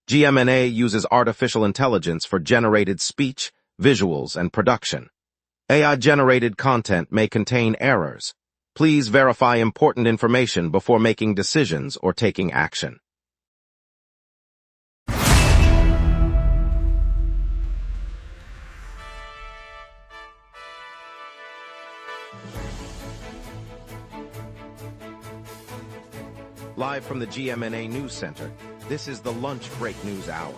GMNA uses artificial intelligence for generated speech, visuals, and production. AI-generated content may contain errors. Please verify important information before making decisions or taking action. Live from the GMNA News Center, this is the Lunch Break News Hour.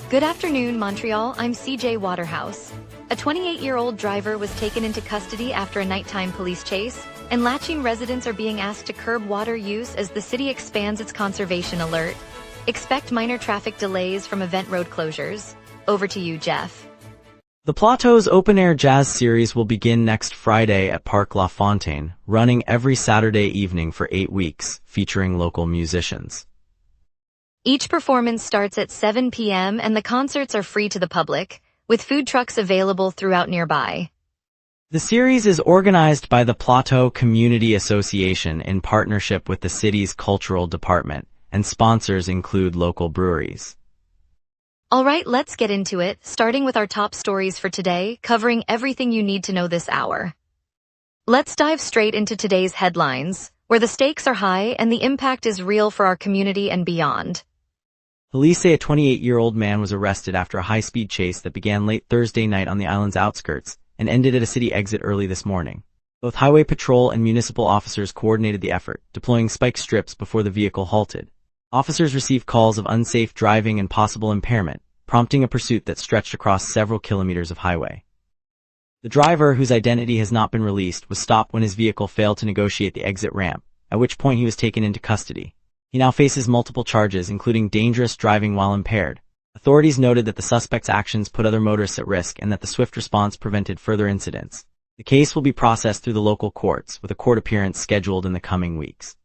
Good afternoon, Montreal. I'm CJ Waterhouse. A 28-year-old driver was taken into custody after a nighttime police chase, and Lachine residents are being asked to curb water use as the city expands its conservation alert. Expect minor traffic delays from event road closures. Over to you, Jeff. The Plateau's open-air jazz series will begin next Friday at Parc La Fontaine, running every Saturday evening for 8 weeks, featuring local musicians. Each performance starts at 7 p.m. and the concerts are free to the public, with food trucks available throughout nearby. The series is organized by the Plateau Community Association in partnership with the city's cultural department, and sponsors include local breweries. All right, let's get into it, starting with our top stories for today, covering everything you need to know this hour. Let's dive straight into today's headlines, where the stakes are high and the impact is real for our community and beyond. Police say a 28-year-old man was arrested after a high-speed chase that began late Thursday night on the island's outskirts and ended at a city exit early this morning. Both Highway Patrol and Municipal officers coordinated the effort, deploying spike strips before the vehicle halted. Officers received calls of unsafe driving and possible impairment, prompting a pursuit that stretched across several kilometers of highway. The driver, whose identity has not been released, was stopped when his vehicle failed to negotiate the exit ramp, at which point he was taken into custody. He now faces multiple charges, including dangerous driving while impaired. Authorities noted that the suspect's actions put other motorists at risk and that the swift response prevented further incidents. The case will be processed through the local courts, with a court appearance scheduled in the coming weeks.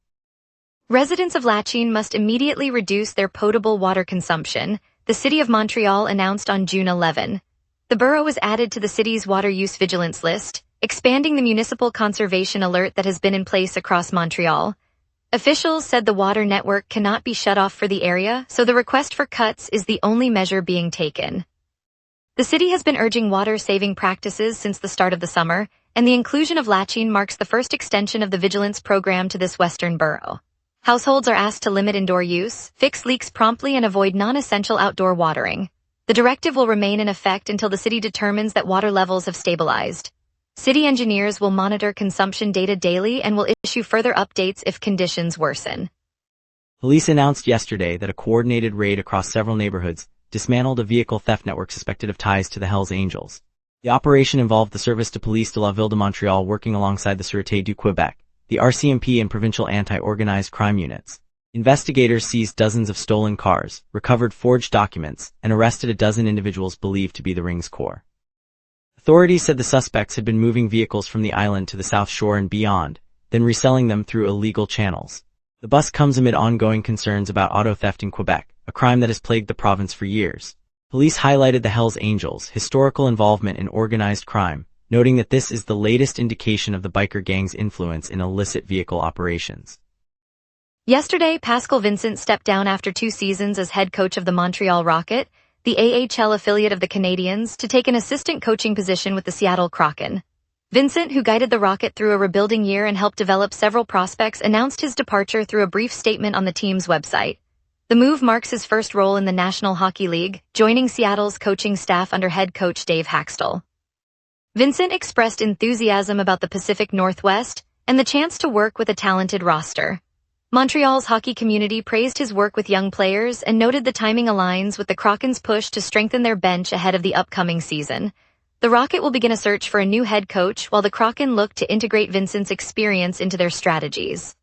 Residents of Lachine must immediately reduce their potable water consumption, the City of Montreal announced on June 11. The borough was added to the city's water use vigilance list, expanding the municipal conservation alert that has been in place across Montreal. Officials said the water network cannot be shut off for the area, so the request for cuts is the only measure being taken. The city has been urging water-saving practices since the start of the summer, and the inclusion of Lachine marks the first extension of the vigilance program to this western borough. Households are asked to limit indoor use, fix leaks promptly, and avoid non-essential outdoor watering. The directive will remain in effect until the city determines that water levels have stabilized. City engineers will monitor consumption data daily and will issue further updates if conditions worsen. Police announced yesterday that a coordinated raid across several neighborhoods dismantled a vehicle theft network suspected of ties to the Hells Angels. The operation involved the Service de Police de la Ville de Montreal working alongside the Sûreté du Québec, the RCMP, and provincial anti-organized crime units. Investigators seized dozens of stolen cars, recovered forged documents, and arrested a dozen individuals believed to be the ring's core. Authorities said the suspects had been moving vehicles from the island to the South Shore and beyond, then reselling them through illegal channels. The bust comes amid ongoing concerns about auto theft in Quebec, a crime that has plagued the province for years. Police highlighted the Hells Angels' historical involvement in organized crime, noting that this is the latest indication of the biker gang's influence in illicit vehicle operations. Yesterday, Pascal Vincent stepped down after 2 seasons as head coach of the Montreal Rocket, the AHL affiliate of the Canadiens, to take an assistant coaching position with the Seattle Kraken. Vincent, who guided the Rocket through a rebuilding year and helped develop several prospects, announced his departure through a brief statement on the team's website. The move marks his first role in the National Hockey League, joining Seattle's coaching staff under head coach Dave Haxtell. Vincent expressed enthusiasm about the Pacific Northwest and the chance to work with a talented roster. Montreal's hockey community praised his work with young players and noted the timing aligns with the Kraken's push to strengthen their bench ahead of the upcoming season. The Rocket will begin a search for a new head coach while the Kraken look to integrate Vincent's experience into their strategies.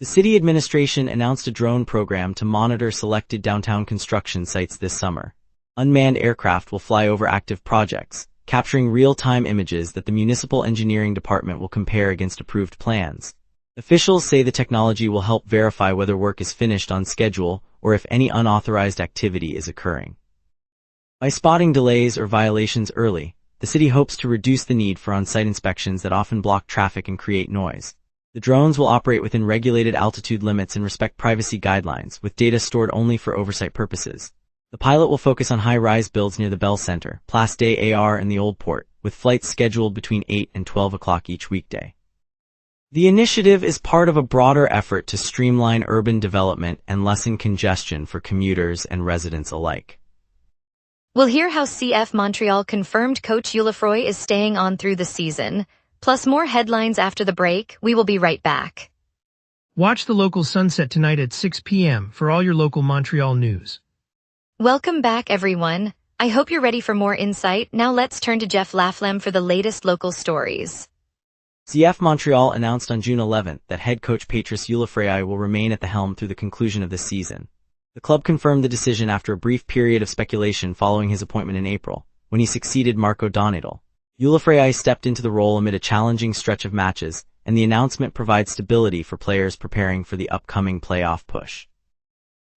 The city administration announced a drone program to monitor selected downtown construction sites this summer. Unmanned aircraft will fly over active projects, capturing real-time images that the municipal engineering department will compare against approved plans. Officials say the technology will help verify whether work is finished on schedule or if any unauthorized activity is occurring. By spotting delays or violations early, the city hopes to reduce the need for on-site inspections that often block traffic and create noise. The drones will operate within regulated altitude limits and respect privacy guidelines, with data stored only for oversight purposes. The pilot will focus on high-rise builds near the Bell Center, Place des Arts and the Old Port, with flights scheduled between 8 and 12 o'clock each weekday. The initiative is part of a broader effort to streamline urban development and lessen congestion for commuters and residents alike. We'll hear how CF Montreal confirmed coach Ulafroy is staying on through the season, plus more headlines after the break. We will be right back. Watch the local sunset tonight at 6 p.m. for all your local Montreal news. Welcome back, everyone. I hope you're ready for more insight. Now let's turn to Jeff Laflamme for the latest local stories. CF Montreal announced on June 11th that head coach Patrice Ulafroy will remain at the helm through the conclusion of this season. The club confirmed the decision after a brief period of speculation following his appointment in April, when he succeeded Marco Donadel. Ulafroy stepped into the role amid a challenging stretch of matches, and the announcement provides stability for players preparing for the upcoming playoff push.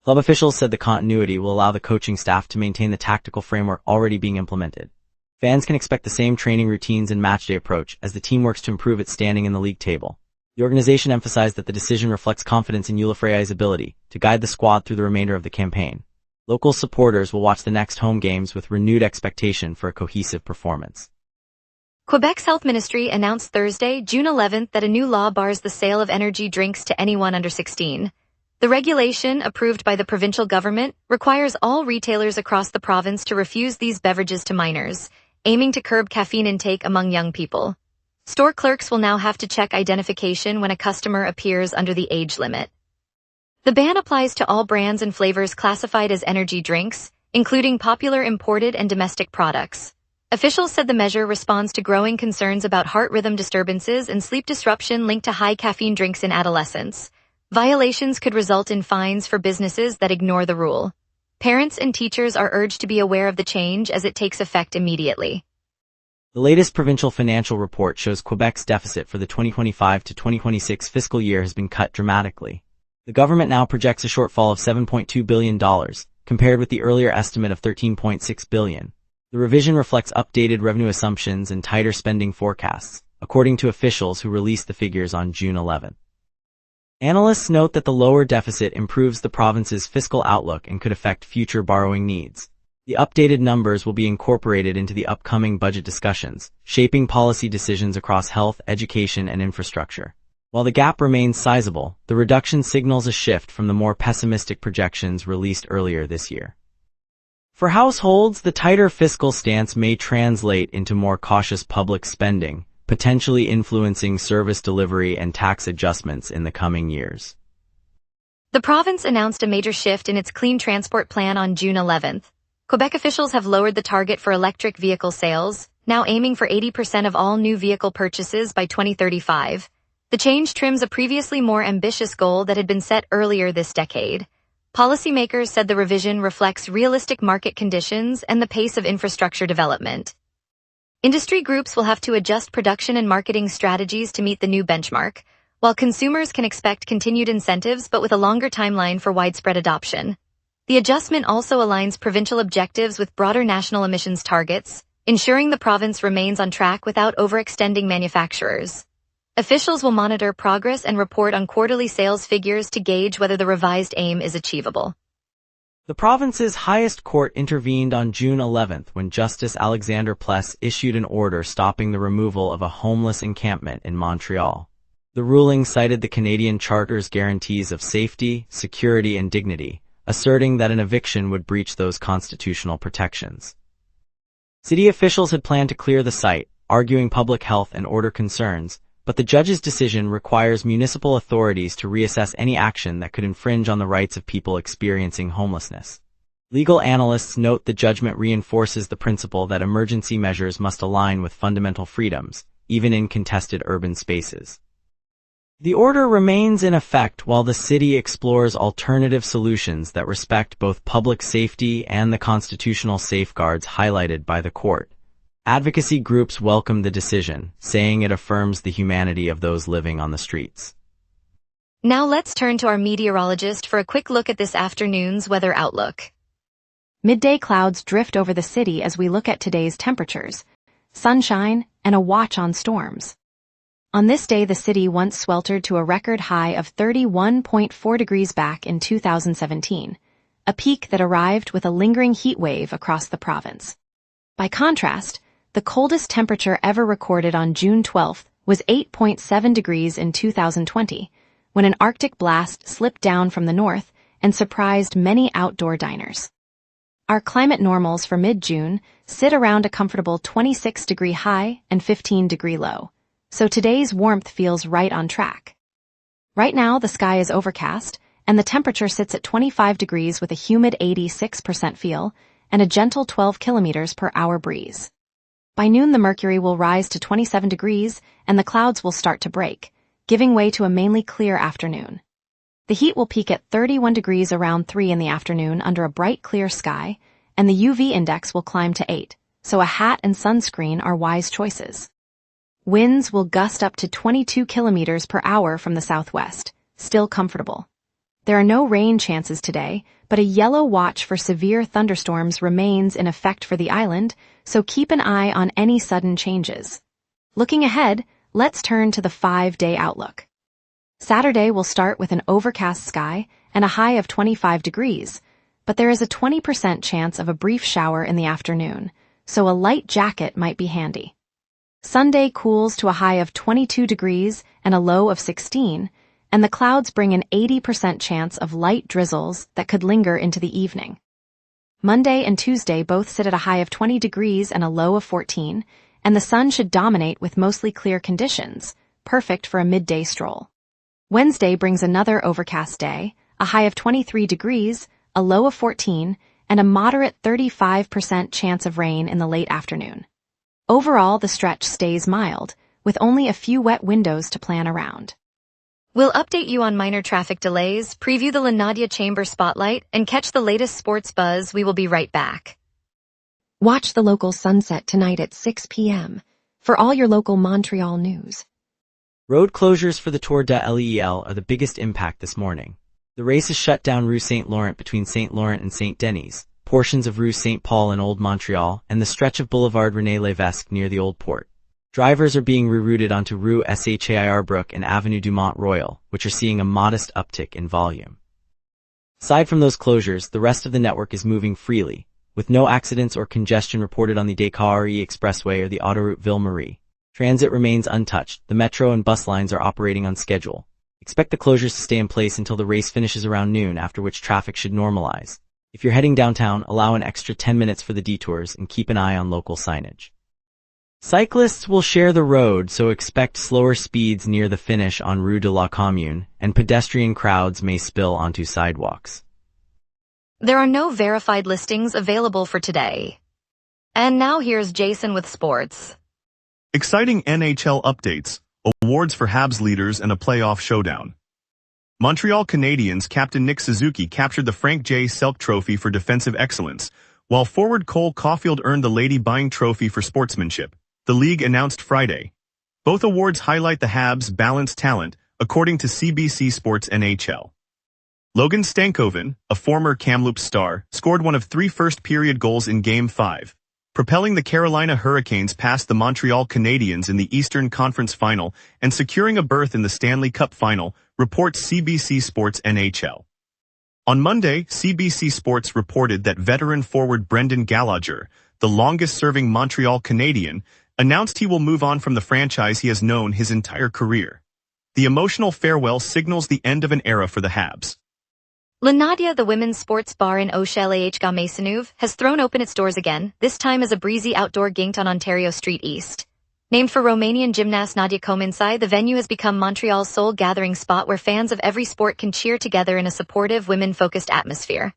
Club officials said the continuity will allow the coaching staff to maintain the tactical framework already being implemented. Fans can expect the same training routines and matchday approach as the team works to improve its standing in the league table. The organization emphasized that the decision reflects confidence in Ulafroy's ability to guide the squad through the remainder of the campaign. Local supporters will watch the next home games with renewed expectation for a cohesive performance. Quebec's Health Ministry announced Thursday, June 11th, that a new law bars the sale of energy drinks to anyone under 16. The regulation, approved by the provincial government, requires all retailers across the province to refuse these beverages to minors, aiming to curb caffeine intake among young people. Store clerks will now have to check identification when a customer appears under the age limit. The ban applies to all brands and flavors classified as energy drinks, including popular imported and domestic products. Officials said the measure responds to growing concerns about heart rhythm disturbances and sleep disruption linked to high caffeine drinks in adolescents. Violations could result in fines for businesses that ignore the rule. Parents and teachers are urged to be aware of the change as it takes effect immediately. The latest provincial financial report shows Quebec's deficit for the 2025 to 2026 fiscal year has been cut dramatically. The government now projects a shortfall of $7.2 billion, compared with the earlier estimate of $13.6 billion. The revision reflects updated revenue assumptions and tighter spending forecasts, according to officials who released the figures on June 11. Analysts note that the lower deficit improves the province's fiscal outlook and could affect future borrowing needs. The updated numbers will be incorporated into the upcoming budget discussions, shaping policy decisions across health, education, and infrastructure. While the gap remains sizable, the reduction signals a shift from the more pessimistic projections released earlier this year. For households, the tighter fiscal stance may translate into more cautious public spending, potentially influencing service delivery and tax adjustments in the coming years. The province announced a major shift in its clean transport plan on June 11th. Quebec officials have lowered the target for electric vehicle sales, now aiming for 80% of all new vehicle purchases by 2035. The change trims a previously more ambitious goal that had been set earlier this decade. Policymakers said the revision reflects realistic market conditions and the pace of infrastructure development. Industry groups will have to adjust production and marketing strategies to meet the new benchmark, while consumers can expect continued incentives but with a longer timeline for widespread adoption. The adjustment also aligns provincial objectives with broader national emissions targets, ensuring the province remains on track without overextending manufacturers. Officials will monitor progress and report on quarterly sales figures to gauge whether the revised aim is achievable. The province's highest court intervened on June 11th when Justice Alexander Pless issued an order stopping the removal of a homeless encampment in Montreal. The ruling cited the Canadian Charter's guarantees of safety, security, and dignity, asserting that an eviction would breach those constitutional protections. City officials had planned to clear the site, arguing public health and order concerns, but the judge's decision requires municipal authorities to reassess any action that could infringe on the rights of people experiencing homelessness. Legal analysts note the judgment reinforces the principle that emergency measures must align with fundamental freedoms, even in contested urban spaces. The order remains in effect while the city explores alternative solutions that respect both public safety and the constitutional safeguards highlighted by the court. Advocacy groups welcome the decision, saying it affirms the humanity of those living on the streets. Now let's turn to our meteorologist for a quick look at this afternoon's weather outlook. Midday clouds drift over the city as we look at today's temperatures, sunshine, and a watch on storms. On this day, the city once sweltered to a record high of 31.4 degrees back in 2017, a peak that arrived with a lingering heat wave across the province. By contrast, the coldest temperature ever recorded on June 12 was 8.7 degrees in 2020, when an Arctic blast slipped down from the north and surprised many outdoor diners. Our climate normals for mid-June sit around a comfortable 26-degree high and 15-degree low, so today's warmth feels right on track. Right now, the sky is overcast, and the temperature sits at 25 degrees with a humid 86% feel and a gentle 12 kilometers per hour breeze. By noon, the mercury will rise to 27 degrees and the clouds will start to break, giving way to a mainly clear afternoon. The heat will peak at 31 degrees around 3 in the afternoon under a bright clear sky, and the UV index will climb to 8, so a hat and sunscreen are wise choices. Winds will gust up to 22 kilometers per hour from the southwest, still comfortable. There are no rain chances today, but a yellow watch for severe thunderstorms remains in effect for the island, so keep an eye on any sudden changes. Looking ahead, let's turn to the 5-day outlook. Saturday will start with an overcast sky and a high of 25 degrees, but there is a 20% chance of a brief shower in the afternoon, so a light jacket might be handy. Sunday cools to a high of 22 degrees and a low of 16, and the clouds bring an 80% chance of light drizzles that could linger into the evening. Monday and Tuesday both sit at a high of 20 degrees and a low of 14, and the sun should dominate with mostly clear conditions, perfect for a midday stroll. Wednesday brings another overcast day, a high of 23 degrees, a low of 14, and a moderate 35% chance of rain in the late afternoon. Overall, the stretch stays mild, with only a few wet windows to plan around. We'll update you on minor traffic delays, preview the La Nadia Chamber Spotlight, and catch the latest sports buzz. We will be right back. Watch the local sunset tonight at 6 p.m. for all your local Montreal news. Road closures for the Tour de l'El are the biggest impact this morning. The race is shut down Rue St. Laurent between St. Laurent and St. Denis, portions of Rue St. Paul in Old Montreal, and the stretch of Boulevard René Lévesque near the Old Port. Drivers are being rerouted onto Rue Saint-Brook and Avenue du Mont-Royal, which are seeing a modest uptick in volume. Aside from those closures, the rest of the network is moving freely, with no accidents or congestion reported on the Descartes Expressway or the Autoroute Ville-Marie. Transit remains untouched. The metro and bus lines are operating on schedule. Expect the closures to stay in place until the race finishes around noon, after which traffic should normalize. If you're heading downtown, allow an extra 10 minutes for the detours and keep an eye on local signage. Cyclists will share the road, so expect slower speeds near the finish on Rue de la Commune, and pedestrian crowds may spill onto sidewalks. There are no verified listings available for today. And now here's Jason with sports. Exciting NHL updates, awards for Habs leaders and a playoff showdown. Montreal Canadiens captain Nick Suzuki captured the Frank J. Selk Trophy for defensive excellence, while forward Cole Caulfield earned the Lady Byng Trophy for sportsmanship, the league announced Friday. Both awards highlight the Habs' balanced talent, according to CBC Sports NHL. Logan Stankoven, a former Kamloops star, scored one of 3 first-period goals in Game 5, propelling the Carolina Hurricanes past the Montreal Canadiens in the Eastern Conference Final and securing a berth in the Stanley Cup Final, reports CBC Sports NHL. On Monday, CBC Sports reported that veteran forward Brendan Gallagher, the longest-serving Montreal Canadian, announced he will move on from the franchise he has known his entire career. The emotional farewell signals the end of an era for the Habs. La Nadia, the women's sports bar in Maisonneuve, has thrown open its doors again, this time as a breezy outdoor gate on Ontario Street East. Named for Romanian gymnast Nadia Comaneci, the venue has become Montreal's sole gathering spot where fans of every sport can cheer together in a supportive, women-focused atmosphere.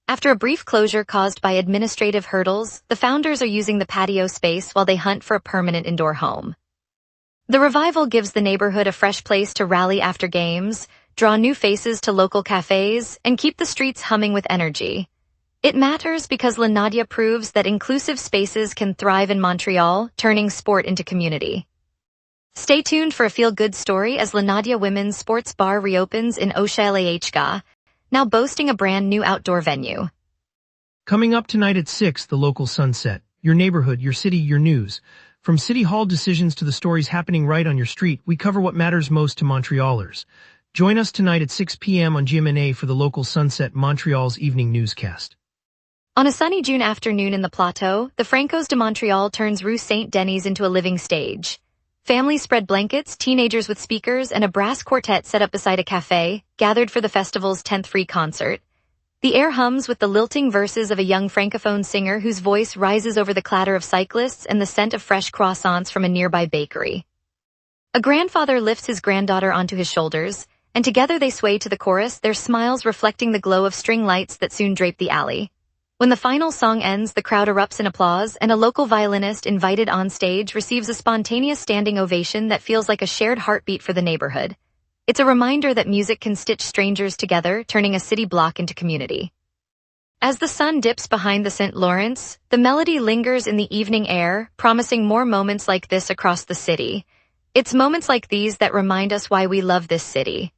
After a brief closure caused by administrative hurdles, the founders are using the patio space while they hunt for a permanent indoor home. The revival gives the neighborhood a fresh place to rally after games, draw new faces to local cafes, and keep the streets humming with energy. It matters because La Nadia proves that inclusive spaces can thrive in Montreal, turning sport into community. Stay tuned for a feel-good story as La Nadia Women's Sports Bar reopens in Maisonneuve, now boasting a brand new outdoor venue. Coming up tonight at 6, the local sunset. Your neighborhood, your city, your news. From City Hall decisions to the stories happening right on your street, we cover what matters most to Montrealers. Join us tonight at 6 p.m. on GMna for the local Sunset Montreal's evening newscast. On a sunny June afternoon in the Plateau, the Francos de Montreal turns Rue Saint-Denis into a living stage. Families spread blankets, teenagers with speakers, and a brass quartet set up beside a cafe, gathered for the festival's 10th free concert. The air hums with the lilting verses of a young francophone singer whose voice rises over the clatter of cyclists and the scent of fresh croissants from a nearby bakery. A grandfather lifts his granddaughter onto his shoulders, and together they sway to the chorus, their smiles reflecting the glow of string lights that soon drape the alley. When the final song ends, the crowd erupts in applause, and a local violinist invited on stage receives a spontaneous standing ovation that feels like a shared heartbeat for the neighborhood. It's a reminder that music can stitch strangers together, turning a city block into community. As the sun dips behind the St. Lawrence, the melody lingers in the evening air, promising more moments like this across the city. It's moments like these that remind us why we love this city.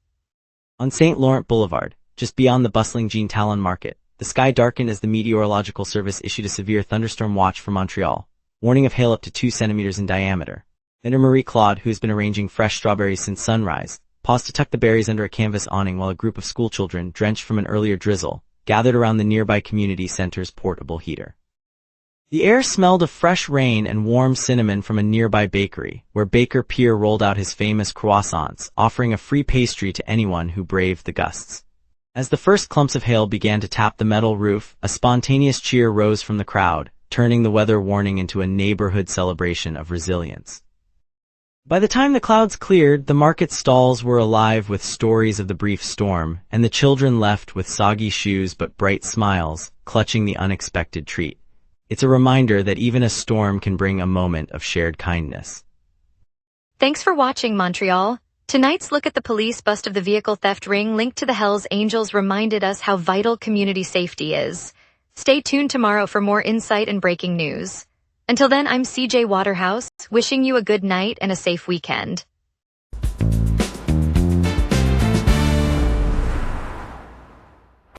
On St. Laurent Boulevard, just beyond the bustling Jean Talon Market, the sky darkened as the Meteorological Service issued a severe thunderstorm watch for Montreal, warning of hail up to 2 centimeters in diameter. Vendor Marie Claude, who has been arranging fresh strawberries since sunrise, paused to tuck the berries under a canvas awning while a group of schoolchildren, drenched from an earlier drizzle, gathered around the nearby community center's portable heater. The air smelled of fresh rain and warm cinnamon from a nearby bakery, where Baker Pierre rolled out his famous croissants, offering a free pastry to anyone who braved the gusts. As the first clumps of hail began to tap the metal roof, a spontaneous cheer rose from the crowd, turning the weather warning into a neighborhood celebration of resilience. By the time the clouds cleared, the market stalls were alive with stories of the brief storm, and the children left with soggy shoes but bright smiles, clutching the unexpected treat. It's a reminder that even a storm can bring a moment of shared kindness. Thanks for watching, Montreal. Tonight's look at the police bust of the vehicle theft ring linked to the Hells Angels reminded us how vital community safety is. Stay tuned tomorrow for more insight and breaking news. Until then, I'm CJ Waterhouse, wishing you a good night and a safe weekend.